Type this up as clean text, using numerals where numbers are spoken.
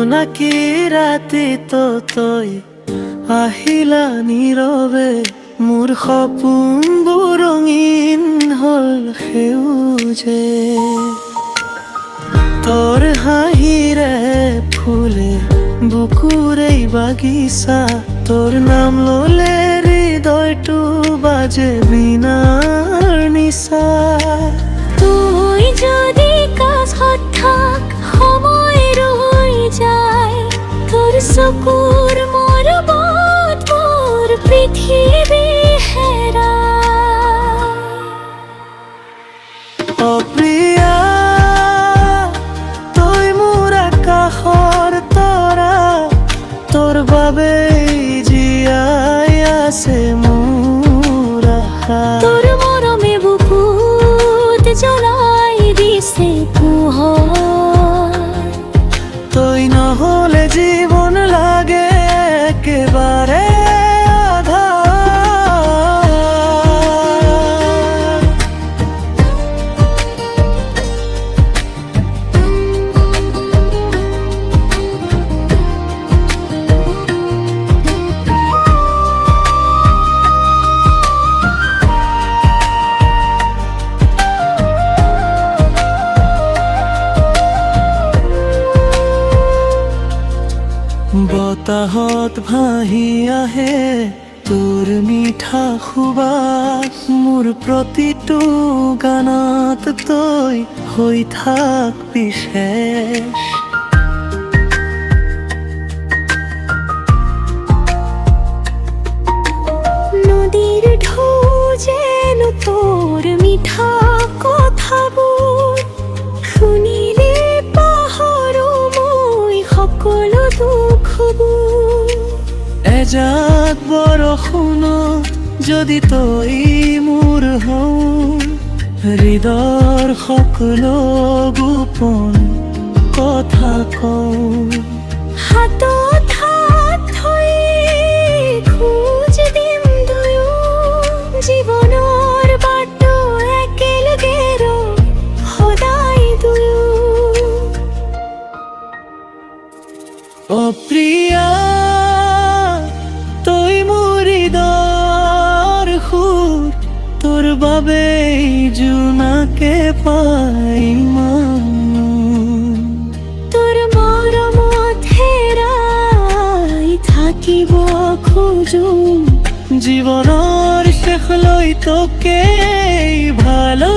জোনাকি ৰাতি তই আহিলা নীৰৱে মোৰ সপোনবোৰ ৰঙীন হ'ল সেউজে তোৰ হাঁহিৰে ফুলে বুকুৰ এই বাগিচা তোৰ নাম ল'লে হৃদয়টো বাজে বীণাৰ নিচা তুই যদি কাষত থাক সময় ৰৈ যায় তোৰ চকুৰ মৰমত মোৰ পৃথিৱী হেৰায় অপ্ৰিয়া তই মোৰ আকাশৰ তৰা তোৰ বাবে জীয়াই আছে মোৰ আশা তোৰ মৰমে বুকুত জ্বলাই দিছে পোহৰ তই নহ'লে জীৱন লাগে একেবাৰে বতাহত ভাহি আহে তোৰ মিঠা সুবাস মোৰ প্ৰতিটো গানত তই হৈ থাক বিশেষ নদীৰ ঢৌ যেন তোৰ মিঠা কথাবোৰ শুনিলে পাহৰো মই সকলো দুখবোৰ এজাক বৰষুণ যদি তই মোৰ হওঁ হৃদয়ৰ সকলো গোপন কথা কওঁ হাতত হাত থৈ খোজ দিম দুয়ো জীৱনৰ বাটটো একেলগে সদায় দুয়ো অপ্ৰিয়া তই মোৰ হৃদয়ৰ সুৰ তোৰ বাবে জোনাকে পাই তোৰ মৰমত হেৰাই থাকিব খোজো জীৱনৰ শেষলৈ তোকে ভালো